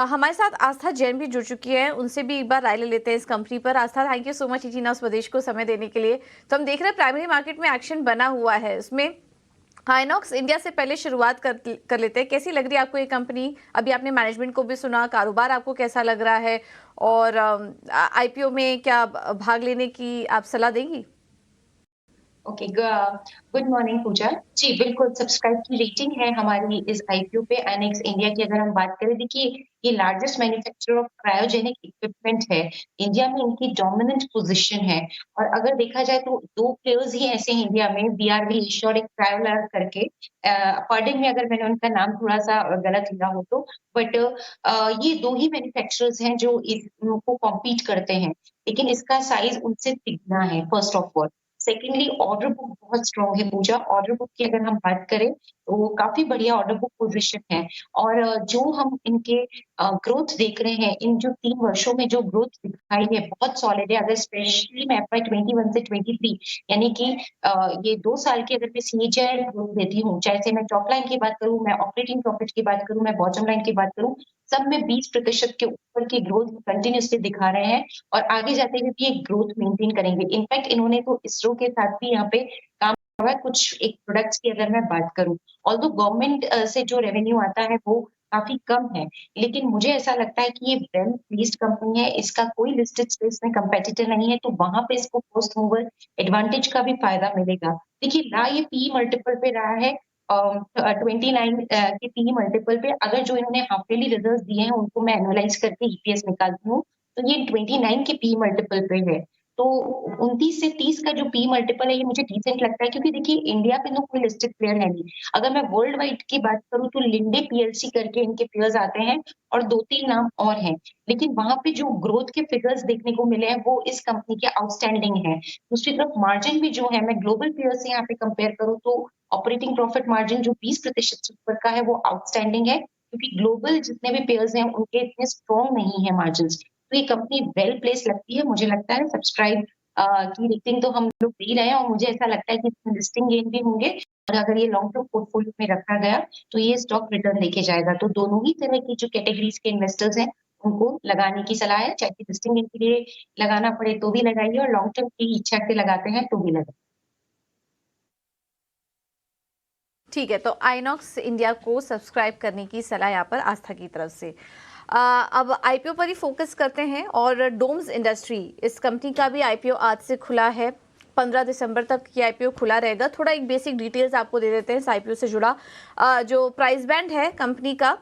हमारे साथ आस्था जैन भी जुड़ चुकी है, उनसे भी एक बार राय ले लेते हैं इस कंपनी पर। आस्था, थैंक यू सो मच इटीना स्वदेश को समय देने के लिए। तो हम देख रहे हैं प्राइमरी मार्केट में एक्शन बना हुआ है, उसमें आइनॉक्स इंडिया से पहले शुरुआत कर लेते हैं। कैसी लग रही है आपको ये कंपनी? अभी आपने मैनेजमेंट को भी सुना, कारोबार आपको कैसा लग रहा है, और आईपीओ में क्या भाग लेने की आप सलाह देंगी? ओके, गुड मॉर्निंग पूजा जी। बिल्कुल, सब्सक्राइब की रेटिंग है हमारी इस आईपीओ पे आइनेक्स इंडिया की। अगर हम बात करें, देखिए ये largest manufacturer of cryogenic equipment है। इंडिया में इनकी डोमिनेंट पोजीशन है। और अगर देखा जाए तो दो प्लेयर्स ही ऐसे हैं इंडिया में, बीआरबी एशिया और एक क्रायोलैब करके। पार्डन में अगर मैंने उनका नाम थोड़ा सा गलत लिया हो तो, बट ये दो ही मैन्युफैक्चरर्स हैं जो इनको कॉम्पीट करते हैं। लेकिन इसका साइज उनसे तिगुना है, first of all. Secondly, order book बहुत स्ट्रॉन्ग है पूजा। ऑर्डर बुक की अगर हम बात करें तो काफी बढ़िया ऑर्डर बुक पोजीशन है। और जो हम इनके ग्रोथ देख रहे हैं, इन जो 3 वर्षों में जो ग्रोथ दिखाई है बहुत सॉलिड है। अगर स्पेशली मैं FY21 से 23 यानी कि ये 2 साल की अगर मैं सीएजीआर ग्रोथ देती हूँ, चाहे से मैं टॉप लाइन की बात करूँ, मैं ऑपरेटिंग प्रॉफिट की बात करूँ, मैं बॉटम लाइन की बात करूँ, सब में 20% के ऊपर की ग्रोथ कंटिन्यूसली दिखा रहे हैं। और आगे जाते हुए भी एक ग्रोथ मेंटेन करेंगे। इनफैक्ट इन्होंने तो इसरो के साथ भी यहाँ पे काम किया है कुछ एक प्रोडक्ट्स की अगर मैं बात करूं। ऑल्दो गवर्नमेंट से जो रेवेन्यू आता है वो काफी कम है, लेकिन मुझे ऐसा लगता है कि ये वेल प्लेस्ड कंपनी है। इसका कोई लिस्टेड स्पेस में कंपेटिटर नहीं है, तो वहां पे इसको फर्स्ट मूवर एडवांटेज का भी फायदा मिलेगा। देखिए रहा ये पी मल्टीपल पे रहा है 29 के पी मल्टीपल पे। अगर जो इन्होंने हाफ ईयरली रिजल्ट दिए हैं उनको मैं एनालाइज करके ईपीएस निकालती हूँ, तो ये 29 के पी मल्टीपल पे है। तो 29 से 30 का जो पी मल्टीपल है ये मुझे डिसेंट लगता है, क्योंकि देखिए इंडिया पे तो कोई लिस्टेड प्लेयर है नहीं। अगर मैं वर्ल्ड वाइड की बात करूं तो लिंडे पीएलसी करके इनके प्लेयर्स आते हैं, और 2-3 नाम और हैं। लेकिन वहां पे जो ग्रोथ के फिगर्स देखने को मिले हैं वो इस कंपनी के आउटस्टैंडिंग है। दूसरी तरफ मार्जिन भी जो है, मैं ग्लोबल प्लेयर से यहाँ पे कंपेयर करूँ तो ऑपरेटिंग प्रॉफिट मार्जिन जो 20% से ऊपर का है वो आउटस्टैंडिंग है, क्योंकि ग्लोबल जितने भी पेयर्स हैं उनके इतने स्ट्रॉन्ग नहीं है मार्जिन। तो ये कंपनी वेल प्लेस लगती है मुझे लगता है। सब्सक्राइब की रेटिंग तो हम लोग दे रहे हैं, और मुझे ऐसा लगता है कि इसमें लिस्टिंग गेन भी होंगे। और अगर ये लॉन्ग टर्म पोर्टफोलियो में रखा गया तो ये स्टॉक रिटर्न लेके जाएगा। तो दोनों ही तरह की जो कैटेगरीज के इन्वेस्टर्स हैं उनको लगाने की सलाह है। चाहे लिस्टिंग गेन के लिए लगाना पड़े तो भी लगाइए, और लॉन्ग टर्म की इच्छा से लगाते हैं तो भी लगाइए। ठीक है, तो आइनॉक्स इंडिया को सब्सक्राइब करने की सलाह यहाँ पर आस्था की तरफ से। अब आईपीओ पर ही फोकस करते हैं, और डोम्स इंडस्ट्री, इस कंपनी का भी आईपीओ आज से खुला है। 15 दिसंबर तक ये आईपीओ खुला रहेगा। थोड़ा एक बेसिक डिटेल्स आपको दे देते हैं इस आईपीओ से जुड़ा। जो प्राइस बैंड है कंपनी का,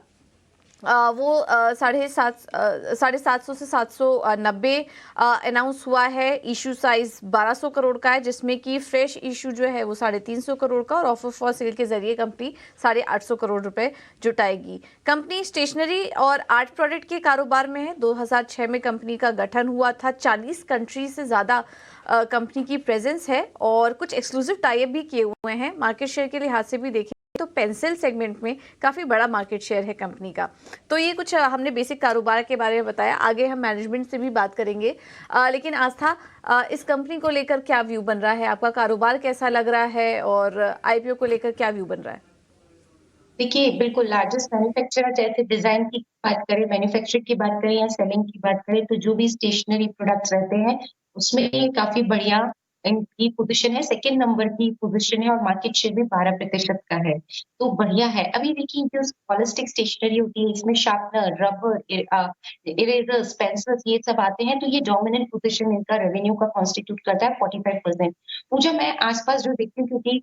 वो 750 से 790 अनाउंस हुआ है। इशू साइज 1200 करोड़ का है, जिसमें कि फ्रेश इशू जो है वो 350 करोड़ का, और ऑफर फॉर सेल के जरिए कंपनी 850 करोड़ रुपए जुटाएगी। कंपनी स्टेशनरी और आर्ट प्रोडक्ट के कारोबार में है। 2006 में कंपनी का गठन हुआ था। 40 कंट्री से ज़्यादा कंपनी की प्रेजेंस है, और कुछ एक्सक्लूसिव टाइप भी किए हुए हैं। मार्केट शेयर के लिहाज से भी देखें तो पेंसिल सेगमेंट में काफ़ी बड़ा मार्केट शेयर है कंपनी का। तो ये कुछ हमने बेसिक कारोबार के बारे में बताया। आगे हम मैनेजमेंट से भी बात करेंगे। लेकिन आस्था, इस कंपनी को लेकर क्या व्यू बन रहा है? आपका कारोबार कैसा लग रहा है, और आईपीओ को लेकर क्या व्यू बन रहा है? देखिए बिल्कुल, लार्जेस्ट मैन्युफैक्चरर, जैसे डिजाइन की बात करें, मैन्युफैक्चरिंग की बात करें या सेलिंग की बात करें, तो जो भी स्टेशनरी प्रोडक्ट्स रहते हैं उसमें काफी बढ़िया इनकी पोजीशन है। सेकंड नंबर की पोजीशन है, और मार्केट शेयर भी 12% का है। तो बढ़िया है। अभी देखिए जो पॉलिस्टिक स्टेशनरी होती है, इसमें शार्पनर, रबर, इरेजर्स, पेंसिल्स ये सब आते हैं, तो ये डोमिनेंट पोजीशन इनका रेवेन्यू का कॉन्स्टिट्यूट करता है 45%। मुझे मैं आसपास जो देखती हूँ, क्योंकि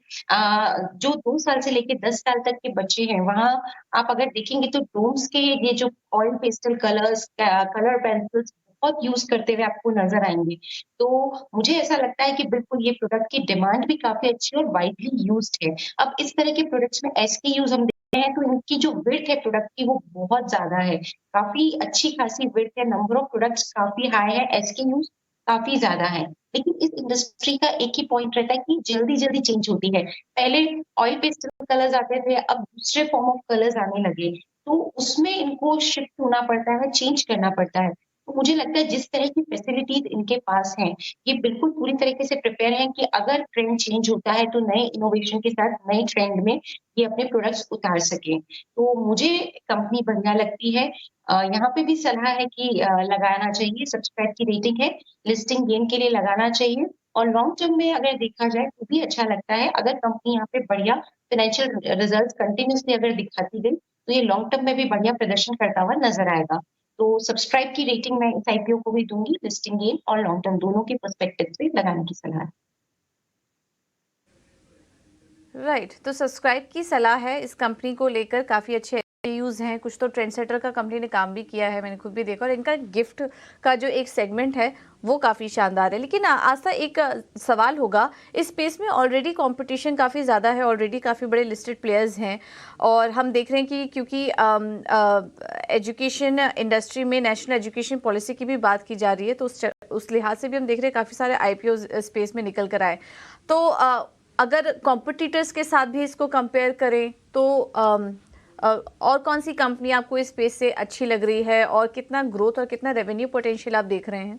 जो 2 साल से लेके 10 साल तक के बच्चे हैं, वहां आप अगर देखेंगे तो डोम्स के ये जो oil pastel colours, colour pencils बहुत यूज करते हुए आपको नजर आएंगे। तो मुझे ऐसा लगता है कि बिल्कुल ये प्रोडक्ट की डिमांड भी काफी अच्छी और वाइडली यूज्ड है। अब इस तरह के प्रोडक्ट्स में एसकेयूज हम देखते हैं तो इनकी जो विड्थ है प्रोडक्ट की वो बहुत ज्यादा है। काफी अच्छी खासी विड्थ है, नंबर ऑफ प्रोडक्ट्स काफी हाई है, एसकेयूज काफी ज्यादा है। लेकिन इस इंडस्ट्री का एक ही पॉइंट रहता है कि जल्दी जल्दी चेंज होती है। पहले ऑयल पेस्टल कलर्स आते थे, अब दूसरे फॉर्म ऑफ कलर्स आने लगे, तो उसमें इनको शिफ्ट होना पड़ता है, चेंज करना पड़ता है। तो मुझे लगता है जिस तरह की फैसिलिटीज़ इनके पास हैं, ये बिल्कुल पूरी तरीके से प्रिपेयर हैं कि अगर ट्रेंड चेंज होता है तो नए इनोवेशन के साथ नए ट्रेंड में ये अपने प्रोडक्ट्स उतार सकें। तो मुझे कंपनी बढ़िया लगती है। यहाँ पे भी सलाह है कि लगाना चाहिए, सब्सक्राइब की रेटिंग है, लिस्टिंग गेन के लिए लगाना चाहिए और लॉन्ग टर्म में अगर देखा जाए तो भी अच्छा लगता है। अगर कंपनी यहाँ पे बढ़िया फाइनेंशियल रिजल्ट्स कंटिन्यूअसली अगर दिखाती गई, तो ये लॉन्ग टर्म में भी बढ़िया प्रदर्शन करता हुआ नज़र आएगा। तो सब्सक्राइब की रेटिंग मैं इस आईपीओ को भी दूँगी, लिस्टिंग गेन और लॉन्ग टर्म दोनों के पर्सपेक्टिव से लगाने की सलाह है। राइट, तो सब्सक्राइब की सलाह है इस कंपनी को लेकर। काफ़ी अच्छे यूज़ हैं, कुछ तो ट्रेंड सेटर का कंपनी ने काम भी किया है, मैंने खुद भी देखा। और इनका गिफ्ट का जो एक सेगमेंट है वो काफ़ी शानदार है। लेकिन आस्था, एक सवाल होगा, इस स्पेस में ऑलरेडी कंपटीशन काफ़ी ज़्यादा है, ऑलरेडी काफ़ी बड़े लिस्टेड प्लेयर्स हैं और हम देख रहे हैं कि क्योंकि एजुकेशन इंडस्ट्री में नेशनल एजुकेशन पॉलिसी की भी बात की जा रही है, तो उस लिहाज से भी हम देख रहे हैं काफ़ी सारे आईपीओ स्पेस में निकल कर आए। तो अगर कॉम्पिटिटर्स के साथ भी इसको कंपेयर करें तो और कौन सी कंपनी आपको इस स्पेस से अच्छी लग रही है और कितना ग्रोथ और कितना रेवेन्यू पोटेंशियल आप देख रहे हैं?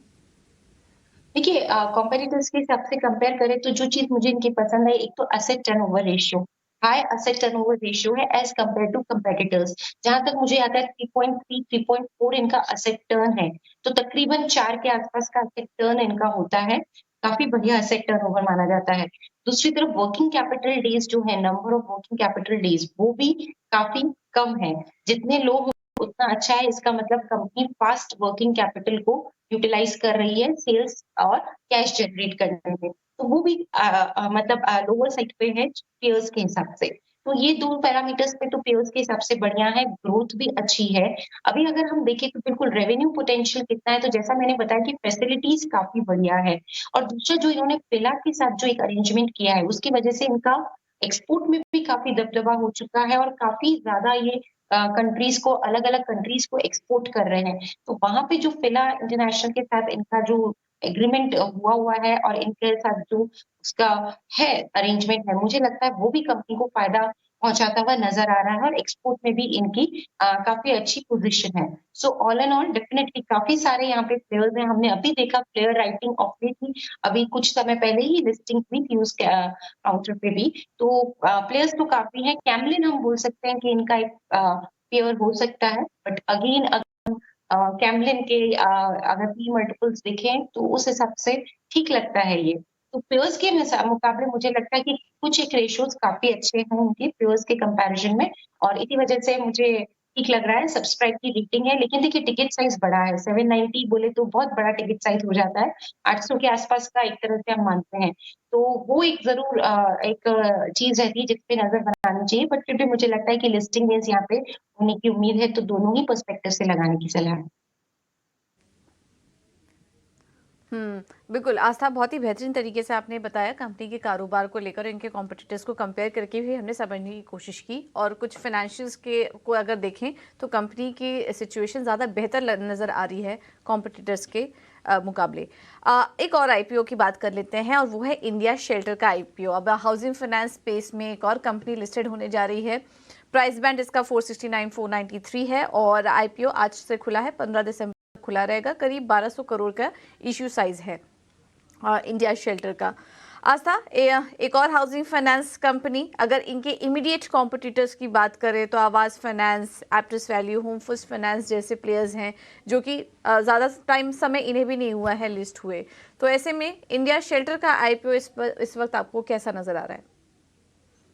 देखिए कॉम्पेटिटर्स के हिसाब से कंपेयर करें तो जो चीज़ मुझे इनकी पसंद आई, एक तो asset turnover ratio, high asset turnover ratio है एज़ कंपेयर टू कॉम्पिटिटर्स। जहाँ तक मुझे याद है 3.3, 3.4 इनका एसेट टर्न है, तो तकरीबन 4 के आसपास का एसेट टर्न इनका होता है, काफ़ी बढ़िया एसेट टर्नओवर माना जाता है। दूसरी तरफ वर्किंग कैपिटल डेज़ जो है, number of working capital days वो भी काफ़ी कम है। जितने लोग उतना अच्छा है, इसका मतलब कंपनी फास्ट वर्किंग कैपिटल को यूटिलाइज़ कर रही है सेल्स और कैश जनरेट करने में। तो वो भी मतलब लोअर साइड पे है पीयर्स के हिसाब से। तो ये 2 पैरामीटर्स पे तो पीयर्स के हिसाब से बढ़िया है, ग्रोथ भी अच्छी है। अभी अगर हम देखें तो बिल्कुल रेवेन्यू पोटेंशियल कितना है, तो जैसा मैंने बताया कि फैसिलिटीज़ काफ़ी बढ़िया है और दूसरा जो इन्होंने फिला के साथ जो एक अरेंजमेंट किया है, उसकी वजह से इनका एक्सपोर्ट में भी काफ़ी दबदबा हो चुका है और काफ़ी ज़्यादा ये कंट्रीज़ को अलग-अलग कंट्रीज़ को एक्सपोर्ट कर रहे हैं। तो वहाँ पे जो फिला इंटरनेशनल के साथ इनका जो एग्रीमेंट हुआ है और इनके साथ जो उसका है अरेंजमेंट है, मुझे लगता है वो भी कंपनी को फ़ायदा पहुँचाता हुआ नज़र आ रहा है और एक्सपोर्ट में भी इनकी काफ़ी अच्छी पोज़ीशन है। So all and all definitely काफ़ी सारे यहाँ पे प्लेयर्स हैं। हमने अभी देखा प्लेयर राइटिंग ऑफ लेट ही अभी कुछ समय पहले ही लिस्टिंग हुई थी उस काउंटर पे भी। तो प्लेयर्स तो काफ़ी हैं। कैमलिन हम बोल सकते हैं कि इनका एक पेयर हो सकता है, बट अगेन कैमलिन के अगर पी मल्टीपल्स देखें तो उस हिसाब से ठीक लगता है ये। तो पेयर्स के मुकाबले मुझे लगता है कि कुछ एक रेशियोज़ काफ़ी अच्छे हैं उनके पेयर्स के कंपैरिज़न में और इसी वजह से मुझे ठीक लग रहा है। सब्सक्राइब की रेटिंग है, लेकिन देखिए टिकट साइज़ बड़ा है, 790 बोले तो बहुत बड़ा टिकट साइज़ हो जाता है। 800 के आसपास का एक तरह से हम मानते हैं। तो वो एक ज़रूर एक चीज़ रहती है जिस पे नज़र बनानी चाहिए, बट फिर भी मुझे लगता है कि लिस्टिंग गेन्स यहाँ पे होने की उम्मीद है, तो दोनों ही पर्सपेक्टिव से लगाने की सलाह है। बिल्कुल, आस्था, बहुत ही बेहतरीन तरीके से आपने बताया कंपनी के कारोबार को लेकर, इनके कॉम्पिटिटर्स को कंपेयर करके भी हमने समझने की कोशिश की और कुछ फाइनेंशियल्स के को अगर देखें तो कंपनी की सिचुएशन ज़्यादा बेहतर नज़र आ रही है कॉम्पिटिटर्स के मुकाबले। एक और आईपीओ की बात कर लेते हैं और वो है इंडिया शेल्टर का आईपीओ। अब हाउसिंग फाइनेंस स्पेस में एक और कंपनी लिस्टेड होने जा रही है। प्राइस बैंड इसका 469 493 है और आईपीओ आज से खुला है, 15 दिसंबर खुला रहेगा। करीब 1200 करोड़ का इश्यू साइज है इंडिया शेल्टर का। आस्था, एक और हाउसिंग फाइनेंस कंपनी, अगर इनके इमीडिएट कॉम्पिटिटर्स की बात करें तो Aavas finance, Aptus value, home first finance जैसे प्लेयर्स हैं जो कि ज़्यादा टाइम समय इन्हें भी नहीं हुआ है लिस्ट हुए। तो ऐसे में इंडिया शेल्टर का आईपीओ इस वक्त आपको कैसा नज़र आ रहा है?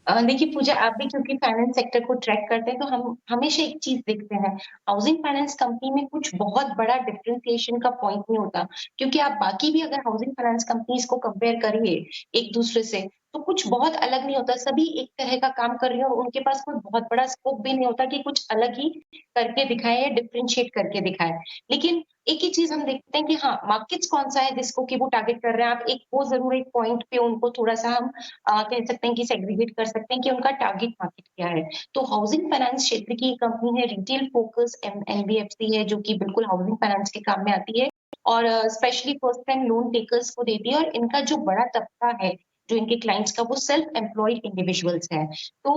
देखिए पूजा, आप भी क्योंकि फाइनेंस सेक्टर को ट्रैक करते हैं तो हम हमेशा एक चीज़ देखते हैं, हाउसिंग फाइनेंस कंपनी में कुछ बहुत बड़ा डिफरेंशिएशन का पॉइंट नहीं होता, क्योंकि आप बाकी भी अगर हाउसिंग फाइनेंस कंपनीज़ को कंपेयर करिए एक-दूसरे से, तो कुछ बहुत अलग नहीं होता, सभी एक तरह का काम कर रही हैं और उनके पास कोई बहुत बड़ा स्कोप भी नहीं होता कि कुछ अलग ही करके दिखाएँ या डिफरेंशिएट करके दिखाएँ। लेकिन एक ही चीज़ हम देखते हैं कि हाँ, मार्केट्स कौन-सा है जिसको कि वो टारगेट कर रहे हैं, आप एक वो ज़रूर एक पॉइंट पे उनको थोड़ा-सा हम कह सकते हैं कि सेग्रीगेट कर सकते हैं कि उनका टारगेट मार्केट क्या है। तो हाउसिंग फाइनेंस क्षेत्र की कंपनी है, रिटेल फोकस एनबीएफसी है, जो कि बिल्कुल हाउसिंग फाइनेंस के काम में आती है और specially first time loan takers को देती है और इनका जो बड़ा तबका है, जो इनके क्लाइंट्स का वो सेल्फ एम्प्लॉयड इंडिविजुअल्स हैं। तो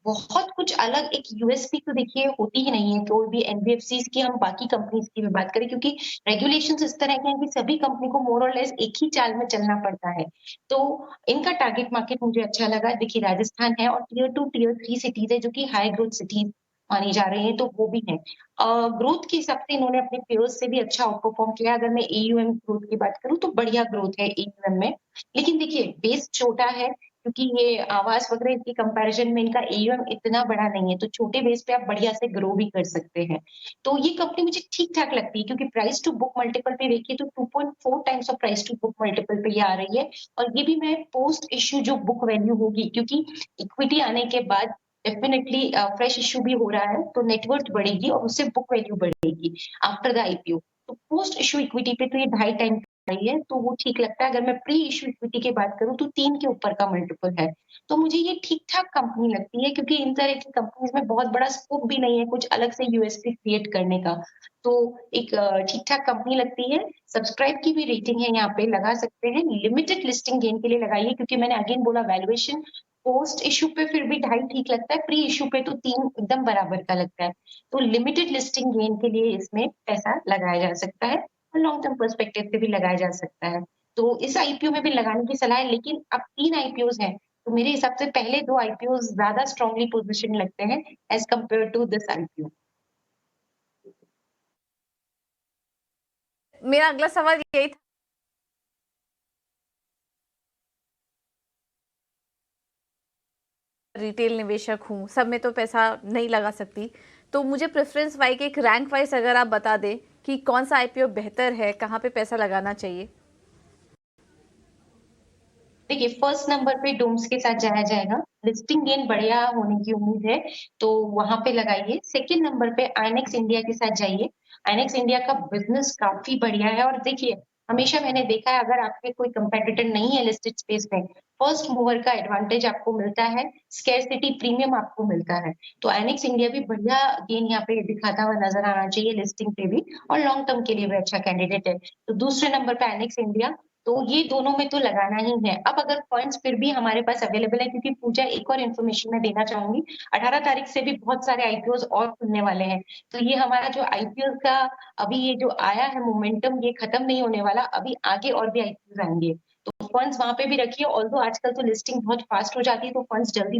बहुत कुछ अलग एक यूएसपी तो देखिए होती ही नहीं है, कोई भी एनबीएफसीज़ की हम बाकी कंपनीज़ की भी बात करें क्योंकि रेगुलेशंस इस तरह के हैं कि सभी कंपनी को मोर और लेस एक ही चाल में चलना पड़ता है। तो इनका टारगेट मार्केट मुझे अच्छा लगा। देखिए राजस्थान है और टियर 2, टियर 3 सिटीज़ है जो कि हाई ग्रोथ सिटीज़ मानी जा रही हैं, तो वो भी हैं। ग्रोथ के हिसाब से इन्होंने अपने पीयर्स से भी अच्छा आउट परफॉर्म किया। अगर मैं एयूएम ग्रोथ की बात करूँ तो बढ़िया ग्रोथ है एयूएम में। लेकिन देखिए बेस छोटा है क्योंकि ये आवास वगैरह की कंपैरिजन में इनका एयूएम इतना बड़ा नहीं है, तो छोटे बेस पे आप बढ़िया से ग्रो भी कर सकते हैं। तो ये कंपनी मुझे ठीक-ठाक लगती है क्योंकि प्राइस टू बुक मल्टीपल पे देखिए तो 2.4 times of price to book multiple पे ये आ रही है और ये भी मैं पोस्ट इश्यू जो बुक वैल्यू होगी क्योंकि इक्विटी आने के बाद डेफिनिटली फ्रेश इश्यू भी हो रहा है, तो नेटवर्थ बढ़ेगी और उससे बुक वैल्यू बढ़ेगी आफ्टर द आईपीओ। तो पोस्ट इश्यू इक्विटी पे तो ये 2.5 टाइम रही है, तो वो ठीक लगता है। अगर मैं प्री इश्यू इक्विटी की बात करूँ तो 3 के ऊपर का मल्टीपल है। तो मुझे ये ठीक-ठाक कंपनी लगती है क्योंकि इन तरह की कंपनीज़ में बहुत बड़ा स्कोप भी नहीं है कुछ अलग से यूएसपी क्रिएट करने का। तो एक ठीक-ठाक कंपनी लगती है। सब्सक्राइब की भी रेटिंग है यहाँ पे लगा सकते हैं। लिमिटेड लिस्टिंग गेन के लिए लगाइए क्योंकि मैंने अगेन बोला वैल्यूएशन पोस्ट इश्यू पे फिर भी 2.5 ठीक लगता है, प्री इश्यू पे तो 3 एकदम बराबर का लगता है। तो लिमिटेड लिस्टिंग गेन के लिए इसमें पैसा लगाया जा सकता है और लॉन्ग टर्म पर्सपेक्टिव पे भी लगाया जा सकता है। तो इस आईपीओ में भी लगाने की सलाह है लेकिन अब 3 आईपीओज़ हैं, तो मेरे हिसाब से पहले 2 आईपीओज़ ज़्यादा स्ट्रांगली पोज़िशन लगते हैं as compared to this IPO. मेरा अगला सवाल यही था, रिटेल निवेशक हूँ, सब में तो पैसा नहीं लगा सकती, तो मुझे प्रेफ़रेंस वाइज़ एक रैंक वाइज़ अगर आप बता दें कि कौन-सा आईपीओ बेहतर है, कहाँ पे पैसा लगाना चाहिए? देखिए, फर्स्ट नंबर पे डोम्स के साथ जाया जाएगा। लिस्टिंग गेन बढ़िया होने की उम्मीद है, तो वहाँ पे लगाइए। सेकंड नंबर पे आइनेक्स इंडिया के साथ जाइए। आइनेक्स इंडिया का बिज़नेस काफ़ी बढ़िया है और देखिए, हमेशा मैंने देखा है अगर आपके कोई कंपेटिटर नहीं है लिस्टेड स्पेस में, फर्स्ट मूवर का एडवांटेज आपको मिलता है, स्कैरसिटी प्रीमियम आपको मिलता है। तो आइनेक्स इंडिया भी बढ़िया गेन यहाँ पे दिखाता हुआ नज़र आना चाहिए लिस्टिंग पे भी और लॉन्ग टर्म के लिए भी अच्छा कैंडिडेट है। तो दूसरे नंबर पे आइनेक्स इंडिया तो ये दोनों में तो लगाना ही है। अब अगर फंड्स फिर भी हमारे पास अवेलेबल है क्योंकि पूजा एक और इन्फॉर्मेशन मैं देना चाहूँगी, 18 तारीख से भी बहुत सारे आईपीओज़ और खुलने वाले हैं। तो ये हमारा जो आईपीओ का अभी ये जो आया है मोमेंटम ये खत्म नहीं होने वाला, अभी आगे और भी आईपीओज़ आएँगे। तो फंड्स वहाँ पे भी रखिए ऑल्दो आजकल तो लिस्टिंग बहुत फास्ट हो जाती है तो फंड्स जल्दी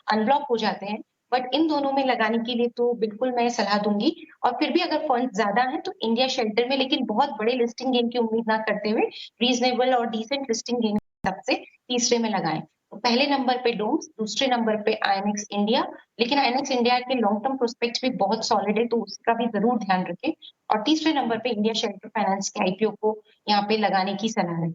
अनब्लॉक हो जाते हैं। बट इन दोनों में लगाने के लिए तो बिल्कुल मैं सलाह दूँगी और फिर भी अगर फंड्स ज़्यादा हैं तो इंडिया शेल्टर में लेकिन बहुत बड़े लिस्टिंग गेन की उम्मीद ना करते हुए रीज़नेबल और डिसेंट लिस्टिंग गेन के हिसाब से तीसरे में लगाएँ। तो पहले नंबर पे डोम्स, दूसरे नंबर पे आईएनएक्स इंडिया, लेकिन आईएनएक्स इंडिया के लॉन्ग टर्म प्रोस्पेक्ट्स भी बहुत सॉलिड है, तो उसका भी ज़रूर ध्यान रखें और तीसरे नंबर पे इंडिया शेल्टर फाइनेंस के आईपीओ को यहाँ पे लगाने की सलाह है।